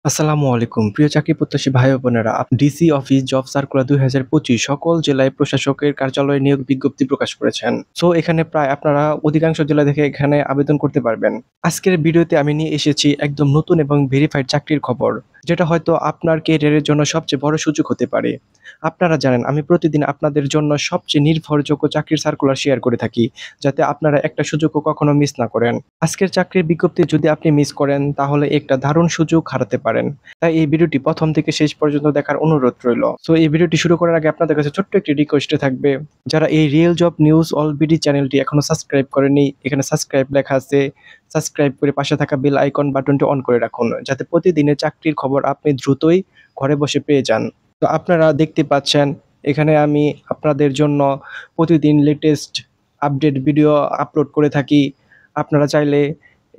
আসসালামু আলাইকুম প্রিয় চাকরি প্রত্যাশী ভাই ও বোনেরা, ডিসি অফিস জব সার্কুলার 2025 সকল জেলায় প্রশাসকের কার্যালয়ে নিয়োগ বিজ্ঞপ্তি প্রকাশ করেছেন। সো এখানে প্রায় আপনারা অধিকাংশ জেলা থেকে এখানে আবেদন করতে পারবেন। আজকের ভিডিওতে আমি নিয়ে এসেছি একদম নতুন এবং ভেরিফাইড চাকরির খবর, যেটা হয়তো আপনার ক্যারিয়ারের জন্য সবচেয়ে বড় সুযোগ হতে পারে। আপনারা জানেন আমি প্রতিদিন আপনাদের জন্য সবচেয়ে নির্ভরযোগ্য চাকরির সার্কুলার শেয়ার করে থাকি, যাতে আপনারা একটা সুযোগও কখনো মিস না করেন। আজকের চাকরির বিজ্ঞপ্তি যদি আপনি মিস করেন তাহলে একটা দারুণ সুযোগ হারাতে পারেন। তাই এই ভিডিওটি প্রথম থেকে শেষ পর্যন্ত দেখার অনুরোধ রইল। সো এই ভিডিওটি শুরু করার আগে আপনাদের কাছে ছোট্ট একটি রিকোয়েস্ট থাকবে, যারা এই real job news all BD চ্যানেলটি এখনো সাবস্ক্রাইব করেনি, এখানে সাবস্ক্রাইব লেখা আছে, সাবস্ক্রাইব করে পাশে থাকা বেল আইকন বাটনটি অন করে রাখুন, যাতে প্রতিদিনের চাকরির খবর আপনি দ্রুতই ঘরে বসে পেয়ে যান। তো আপনারা দেখতে পাচ্ছেন এখানে আমি আপনাদের জন্য প্রতিদিন লেটেস্ট আপডেট ভিডিও আপলোড করে থাকি। আপনারা চাইলে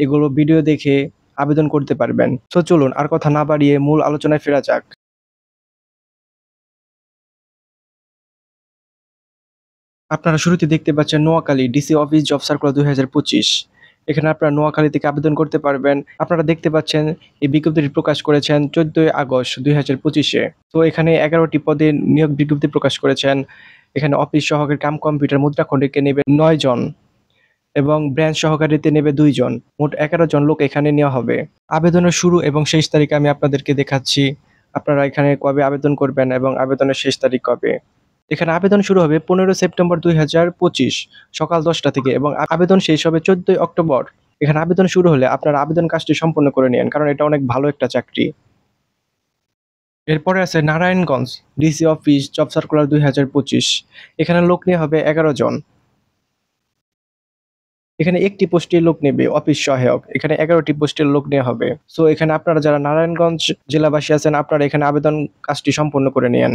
এগুলো ভিডিও দেখে আবেদন করতে পারবেন। সো চলুন আর কথা না বাড়িয়ে মূল আলোচনায় ফেরা যাক। আপনারা শুরুতে দেখতে পাচ্ছেন Noakhali DC office job circular 2025। এখানে আপনারা নোয়াখালী থেকে আবেদন করতে পারবেন। আপনারা দেখতে পাচ্ছেন এই বিজ্ঞপ্তিটি প্রকাশ করেছেন 14 আগস্ট 2025-এ। তো এখানে 11টি পদে নিয়োগ বিজ্ঞপ্তি প্রকাশ করেছেন। এখানে অফিস সহকারী কাম কম্পিউটার মুদ্রাখণ্ডিকে নেবে 9 জন এবং ব্রাঞ্চ সহকারীতে নেবে 2 জন। মোট 11 জন লোক এখানে নেওয়া হবে। আবেদনের শুরু এবং শেষ তারিখ আমি আপনাদেরকে দেখাচ্ছি। আপনারা এখানে কবে আবেদন করবেন এবং আবেদনের শেষ তারিখ কবে। এখানে আবেদন শুরু হবে 15 সেপ্টেম্বর 2025 সকাল 10টা থেকে এবং আবেদন শেষ হবে 14 অক্টোবর। এখানে আবেদন শুরু হলে আপনারা আবেদন কাজটি সম্পন্ন করে নিন, কারণ এটা অনেক ভালো একটা চাকরি। এরপরে আছে Narayanganj DC office job circular 2025। এখানে লোক নেওয়া হবে 11 জন। এখানে একটি পোস্টের লোক নেবে অফিস সহায়ক। এখানে 11টি পোস্টের লোক নেওয়া হবে। সো এখানে আপনারা যারা নারায়ণগঞ্জ জেলাবাসী আছেন, আপনারা এখানে আবেদন কাজটি সম্পন্ন করে নিন।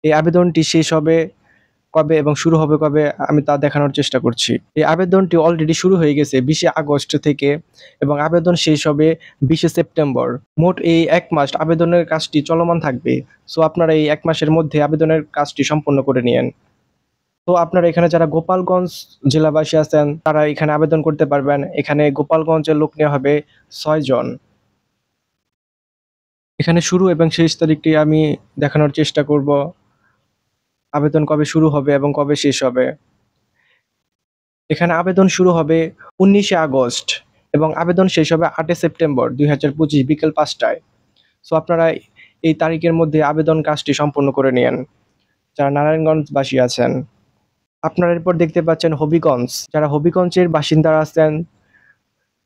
এই আবেদনটি শেষ হবে কবে এবং শুরু হবে কবে আমি তা দেখানোর চেষ্টা করছি। এই আবেদনটি অলরেডি শুরু হয়ে গেছে 20 আগস্ট থেকে এবং আবেদন শেষ হবে 20 সেপ্টেম্বর। মোট এই 1 মাস আবেদনের কাজটি চলমান থাকবে। সো আপনারা এই 1 মাসের মধ্যে আবেদনের কাজটি সম্পন্ন করে নিন। তো আপনারা এখানে যারা গোপালগঞ্জ জেলাবাসী আছেন, তারা এখানে আবেদন করতে পারবেন। এখানে গোপালগঞ্জের লোক নেওয়া হবে 6 জন। এখানে শুরু এবং শেষ তারিখটি আমি দেখানোর চেষ্টা করব। আবেদন কবে শুরু হবে এবং কবে শেষ হবে। এখানে আবেদন শুরু হবে 19 আগস্ট এবং আবেদন শেষ হবে 8 সেপ্টেম্বর 2025 বিকেল 5টায়। সো আপনারা এই তারিখের মধ্যে আবেদন কাজটি সম্পন্ন করে নিন, যারা নারায়ণগঞ্জবাসী আছেন। আপনারা এরপর দেখতে পাচ্ছেন হবিগঞ্জ। যারা হবিগঞ্জের বাসিন্দা আছেন,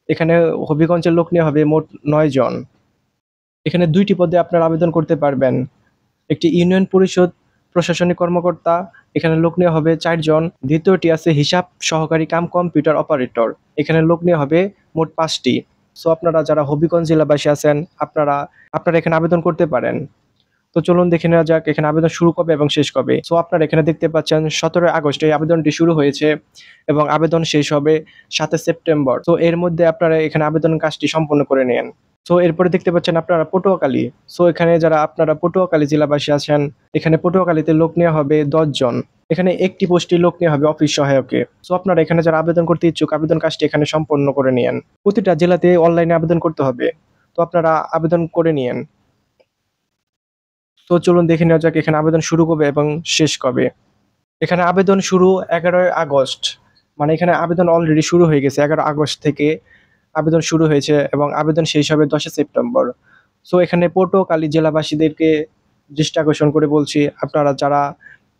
এখানে হবিগঞ্জের লোক নেওয়া হবে মোট 9 জন। এখানে 2টি পদে আপনারা আবেদন করতে পারবেন। একটি ইউনিয়ন পরিষদ প্রশাসনিক কর্মকর্তা, এখানে লোক নেওয়া হবে 4 জন। দ্বিতীয়টি আছে হিসাব সহকারী কাম কম্পিউটার অপারেটর, এখানে লোক নেওয়া হবে মোট 5টি। সো আপনারা যারা হবিগঞ্জ জেলাবাসী আছেন, আপনারা এখানে আবেদন করতে পারেন। তো চলুন দেখে নেওয়া যাক এখানে আবেদন শুরু কবে এবং শেষ কবে। সো আপনারা এখানে দেখতে পাচ্ছেন 17 আগস্ট এই আবেদনটি শুরু হয়েছে এবং আবেদন শেষ হবে 7 সেপ্টেম্বর। তো এর মধ্যে আপনারা এখানে আবেদন কাজটি সম্পন্ন করে নেন। সো এরপরে দেখতে পাচ্ছেন আপনারা পটুয়াখালী। সো এখানে যারা আপনারা পটুয়াখালী জেলাবাসী আছেন, এখানে পটুয়াখালীতে লোক নেওয়া হবে 10 জন। এখানে একটি পোস্টে লোক নেওয়া হবে অফিস সহায়কে। সো আপনারা এখানে যারা আবেদন করতে ইচ্ছুক, আবেদন কাজটি এখানে সম্পন্ন করে নিন। প্রতিটা জেলাতে অনলাইনে আবেদন করতে হবে। তো আপনারা আবেদন করে নিন। তো চলুন দেখে নেওয়া যাক এখানে আবেদন শুরু কবে এবং শেষ কবে। এখানে আবেদন শুরু 11 আগস্ট, মানে এখানে আবেদন অলরেডি শুরু হয়ে গেছে। 11 আগস্ট থেকে আবেদন শুরু হয়েছে এবং আবেদন শেষ হবে 10 সেপ্টেম্বর। সো এখানে পটুয়াখালী জেলাবাসীদেরকে দৃষ্টি আকর্ষণ করে বলছি, আপনারা যারা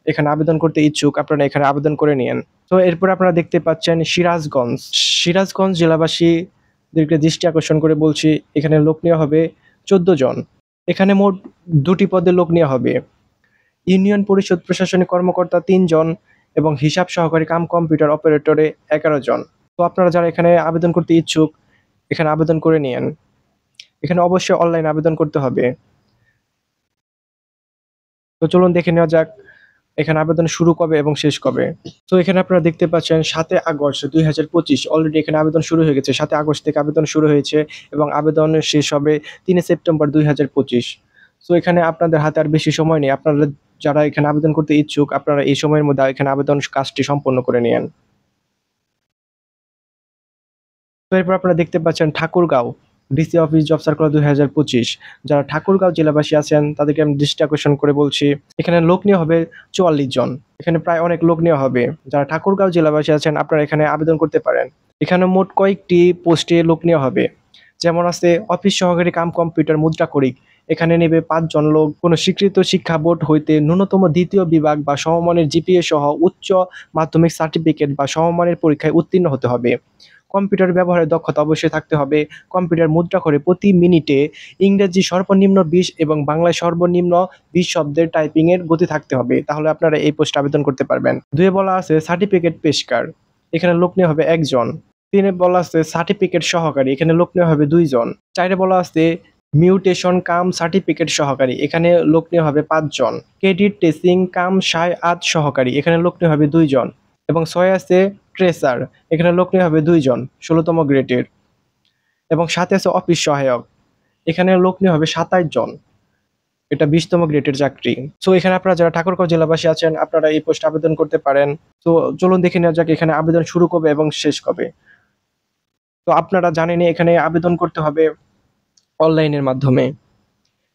এখানে আবেদন করতে ইচ্ছুক, আপনারা এখানে আবেদন করে নিন। তো এরপর আপনারা দেখতে পাচ্ছেন সিরাজগঞ্জ জেলাবাসীদেরকে দৃষ্টি আকর্ষণ করে বলছি, এখানে লোক নেওয়া হবে 14 জন। এখানে মোট 2টি পদে লোক নেওয়া হবে। ইউনিয়ন পরিষদ প্রশাসনিক কর্মকর্তা 3 জন এবং হিসাব সহকারী কাম কম্পিউটার অপারেটরে 11 জন। তো আপনারা যারা এখানে আবেদন করতে ইচ্ছুক, এখানে আবেদন করে নিন। এখানে অবশ্যই অনলাইন আবেদন করতে হবে। তো চলুন দেখে নেওয়া যাক এখানে আবেদন শুরু কবে এবং শেষ কবে। তো এখানে আপনারা দেখতে পাচ্ছেন 7 আগস্ট 2025 অলরেডি এখানে আবেদন শুরু হয়ে গেছে। 7 আগস্ট থেকে আবেদন শুরু হয়েছে এবং আবেদন শেষ হবে 3 সেপ্টেম্বর 2025। সো এখানে আপনাদের হাতে আর বেশি সময় নেই। আপনারা যারা এখানে আবেদন করতে ইচ্ছুক, আপনারা এই সময়ের মধ্যে এখানে আবেদন কাজটি সম্পন্ন করে নিন। তো এরপর আপনারা দেখতে পাচ্ছেন Thakurgaon. DC office job circular 2025। যারা ঠাকুরগাঁও জেলাবাসী আছেন তাদেরকে আমি দৃষ্টি আকর্ষণ করে বলছি, এখানে লোক নেওয়া হবে 44 জন। এখানে প্রায় অনেক লোক নেওয়া হবে। যারা ঠাকুরগাঁও জেলাবাসী আছেন আপনারা এখানে আবেদন করতে পারেন। এখানে মোট কয়েকটি পোস্টে লোক নেওয়া হবে, যেমন আছে অফিস সহকারী কাম কম্পিউটার মুদ্রাক্ষরিক। এখানে নেবে 5 জন লোক। কোনো স্বীকৃত শিক্ষা বোর্ড হইতে ন্যূনতম দ্বিতীয় বিভাগ বা সমমানের জিপিএ সহ উচ্চ মাধ্যমিক সার্টিফিকেট বা সমমানের পরীক্ষায় উত্তীর্ণ হতে হবে। কম্পিউটার ব্যবহারের দক্ষতা অবশ্যই থাকতে হবে। কম্পিউটার মুদ্রাক্ষরে প্রতি মিনিটে ইংরেজি সর্বনিম্ন 20 এবং বাংলায় সর্বনিম্ন 20 শব্দের টাইপিংয়ের গতি থাকতে হবে। তাহলে আপনারা এই পোস্টে আবেদন করতে পারবেন। 2 এ বলা আছে সার্টিফিকেট পেশকার। এখানে লোক নেওয়া হবে 1 জন। 3 এ বলা আছে সার্টিফিকেট সহকারী। এখানে লোক নেওয়া হবে 2 জন। 4 এ বলা আছে মিউটেশন কাম সার্টিফিকেট সহকারী। এখানে লোক নেওয়া হবে 5 জন। ক্রেডিট টেসিং কাম সায়-আত সহকারী। এখানে লোক নেওয়া হবে 2 জন। এবং 6 আছে ট্রেসার। এখানে লোক নেওয়া হবে 2 জন 16তম গ্রেডের। এবং 7 আছে অফিস সহায়ক। এখানে লোক নেওয়া হবে 27 জন। এটা 20তম গ্রেডের চাকরি। সো এখানে আপনারা যারা ঠাকুরগাঁও জেলাবাসী আছেন আপনারা এই পোস্টে আবেদন করতে পারেন। তো চলুন দেখে নেওয়া যাক এখানে আবেদন শুরু কবে এবং শেষ কবে। তো আপনারা জানেনই এখানে আবেদন করতে হবে অনলাইনের মাধ্যমে।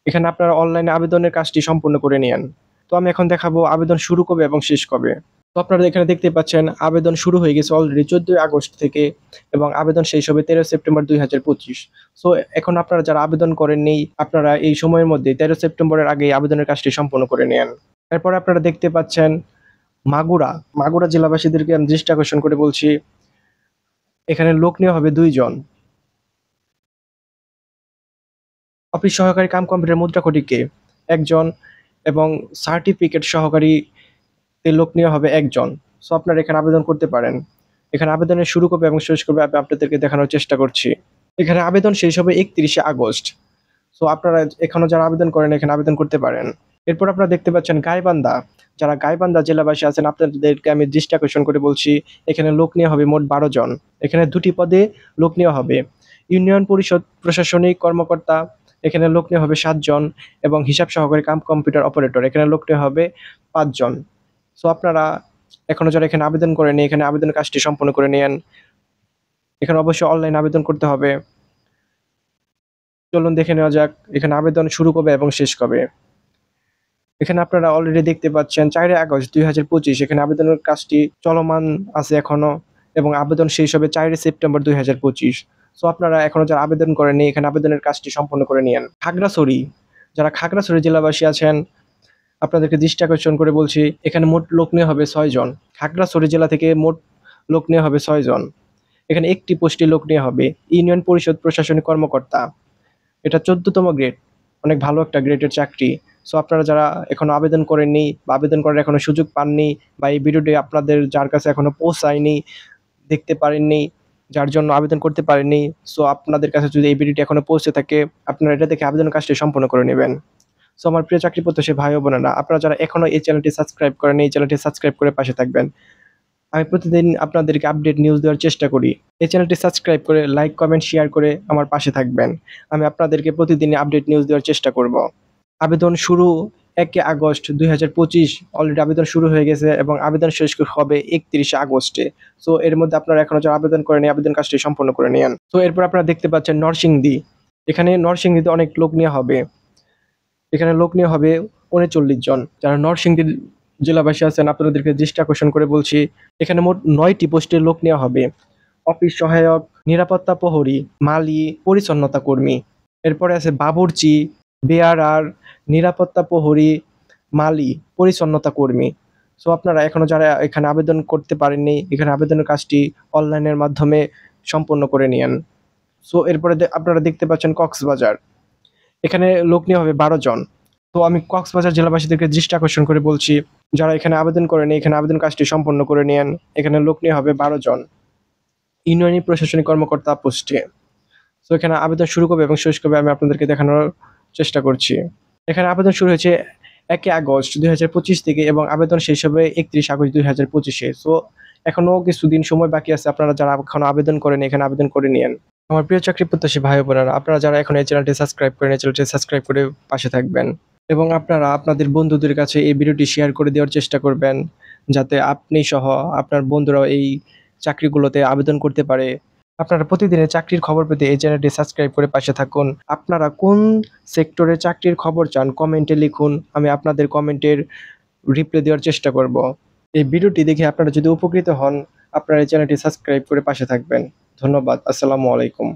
এখানে আপনারা অনলাইনে আবেদনের কাজটি সম্পূর্ণ করে নিয়েন। তো আমি এখন দেখাবো আবেদন শুরু কবে এবং শেষ কবে। তো আপনারা এখানে দেখতে পাচ্ছেন আবেদন শুরু হয়ে গেছে অলরেডি 14 আগস্ট থেকে এবং আবেদন শেষ হবে 13 সেপ্টেম্বর 2025। সো এখন আপনারা যারা আবেদন করেননি আপনারা এই সময়ের মধ্যে 13 সেপ্টেম্বরের আগে আবেদনের কাজটি সম্পূর্ণ করে নেন। এরপরে আপনারা দেখতে পাচ্ছেন মাগুরা জেলাবাসীদেরকে আমি দৃষ্টি আকর্ষণ করে বলছি, এখানে লোক নেওয়া হবে 2 জন। অফিস সহকারী কাম কম্পিউটার মুদ্রাক্ষরিকে 1 জন এবং সার্টিফিকেট সহকারীতে লোক নেওয়া হবে 1 জন। সো আপনারা এখানে আবেদন করতে পারেন। এখানে আবেদনের শুরু কবে এবং শেষ কবে আমি আপনাদেরকে দেখানোর চেষ্টা করছি। এখানে আবেদন শেষ হবে 31শে আগস্ট। সো আপনারা এখনো যারা আবেদন করেন এখানে আবেদন করতে পারেন। এরপর আপনারা দেখতে পাচ্ছেন গাইবান্ধা। যারা গাইবান্ধা জেলাবাসী আছেন আপনাদেরকে আমি দৃষ্টি আকর্ষণ করে বলছি, এখানে লোক নেওয়া হবে মোট 12 জন। এখানে 2টি পদে লোক নেওয়া হবে। ইউনিয়ন পরিষদ প্রশাসনিক কর্মকর্তা, এখানে লোক নেওয়া হবে 7 জন এবং হিসাব সহকারী কাম কম্পিউটার অপারেটর, এখানে লোক নেওয়া হবে 5 জন। সো আপনারা এখনো যারা এখানে আবেদন করেননি এখানে আবেদনের কাজটি সম্পূর্ণ করে নিয়েন। এখানে অবশ্যই অনলাইন আবেদন করতে হবে। চলুন দেখে নেওয়া যাক এখানে আবেদন শুরু কবে এবং শেষ কবে। এখানে আপনারা অলরেডি দেখতে পাচ্ছেন 4 আগস্ট 2025 এখানে আবেদনের কাজটি চলমান আছে এখনো এবং আবেদন শেষ হবে 4 সেপ্টেম্বর 2025। সো আপনারা এখনো যারা আবেদন করেননি এখানে আবেদনের কাজটি সম্পূর্ণ করে নিয়েন। যারা খাগড়াছড়ি জেলাবাসী আছেন আপনাদেরকে দৃষ্টি আকর্ষণ করে বলছি, এখানে মোট লোক নেওয়া হবে 6 জন। খাগড়াছড়ি জেলা থেকে মোট লোক নেওয়া হবে 6 জন। এখানে একটি পোস্টে লোক নেওয়া হবে ইউনিয়ন পরিষদ প্রশাসনিক কর্মকর্তা। এটা 14তম গ্রেড, অনেক ভালো একটা গ্রেডের চাকরি। সো আপনারা যারা এখনো আবেদন করেননি বা আবেদন করার এখনো সুযোগ পাননি বা এই ভিডিওটি আপনাদের যার কাছে এখনো পৌঁছায়নি, দেখতে পারেননি, যার জন্য আবেদন করতে পারেননি, সো আপনাদের কাছে যদি এই ভিডিওটি এখনো পৌঁছে থাকে আপনারা এটা দেখে আবেদন কাজটি সম্পন্ন করে নেবেন। সো আমার প্রিয় চাকরি প্রত্যাশী ভাই ও বোনেরা, আপনারা যারা এখনো এই চ্যানেলটি সাবস্ক্রাইব করেননি এই চ্যানেলটি সাবস্ক্রাইব করে পাশে থাকবেন। আমি প্রতিদিন আপনাদেরকে আপডেট নিউজ দেওয়ার চেষ্টা করি। এই চ্যানেলটি সাবস্ক্রাইব করে লাইক কমেন্ট শেয়ার করে আমার পাশে থাকবেন। আমি আপনাদেরকে প্রতিদিনই আপডেট নিউজ দেওয়ার চেষ্টা করব। আবেদন শুরু 1 আগস্ট 2025, অলরেডি আবেদন শুরু হয়ে গেছে এবং আবেদন শেষ হবে 31 আগস্টে। সো এর মধ্যে আপনারা এখনো যারা আবেদন করেনি আবেদন কাজটি সম্পন্ন করে নিন। তো এরপর আপনারা দেখতে পাচ্ছেন নরসিংদী। এখানে নরসিংদীতে অনেক লোক নেওয়া হবে। এখানে লোক নেওয়া হবে 39 জন। যারা নরসিংদী জেলাবাসী আছেন আপনাদেরকে দৃষ্টি আকর্ষণ করে বলছি, এখানে মোট 9টি পোস্টে লোক নেওয়া হবে। অফিস সহায়ক, নিরাপত্তা প্রহরী, মালি, পরিচ্ছন্নতা কর্মী। এরপরে আছে বাবুর্চি, বেয়ারার, নিরাপত্তা প্রহরী, মালি, পরিচ্ছন্নতা কর্মী। সো আপনারা এখনো যারা এখানে আবেদন করতে পারেননি এখানে আবেদনের কাজটি অনলাইনের মাধ্যমে সম্পন্ন করে নিন। সো এরপরে আপনারা দেখতে পাচ্ছেন কক্সবাজার। এখানে লোক নেওয়া হবে 12 জন। তো আমি কক্সবাজার জেলাবাসীদেরকে দৃষ্টি আকর্ষণ করে বলছি, যারা এখানে আবেদন করেনি এখানে আবেদন কাজটি সম্পন্ন করে নিন। এখানে লোক নেওয়া হবে 12 জন ইউনিয়ন প্রশাসনিক কর্মকর্তা পোস্টে। তো এখানে আবেদন শুরু করবে এবং শেষ করবে আমি আপনাদেরকে দেখানোর চেষ্টা করছি। এখানে আবেদন শুরু হয়েছে 1 আগস্ট 2025 থেকে এবং আবেদন শেষ হবে 31 আগস্ট 2025-এ। সো এখনো কিছুদিন সময় বাকি আছে, আপনারা যারা এখনো আবেদন করেন এখানে আবেদন করে নিন। আমার প্রিয় চাকরি প্রত্যাশী ভাই ও বোনেরা, আপনারা যারা এখন এই চ্যানেলটি সাবস্ক্রাইব করেন এই চ্যানেলটি সাবস্ক্রাইব করে পাশে থাকবেন এবং আপনারা আপনাদের বন্ধুদের কাছে এই ভিডিওটি শেয়ার করে দেওয়ার চেষ্টা করবেন, যাতে আপনি সহ আপনার বন্ধুরাও এই চাকরিগুলোতে আবেদন করতে পারে আপনারা প্রতিদিনের চাকরির খবর পেতে এই চ্যানেলটি সাবস্ক্রাইব করে পাশে থাকুন। আপনারা কোন সেক্টরে চাকরির খবর চান কমেন্টে লিখুন। আমি আপনাদের কমেন্টের রিপ্লাই দেওয়ার চেষ্টা করব। এই ভিডিওটি দেখে আপনারা যদি উপকৃত হন, আপনারা এই চ্যানেলটি সাবস্ক্রাইব করে পাশে থাকবেন। ধন্যবাদ। আসসালামু আলাইকুম।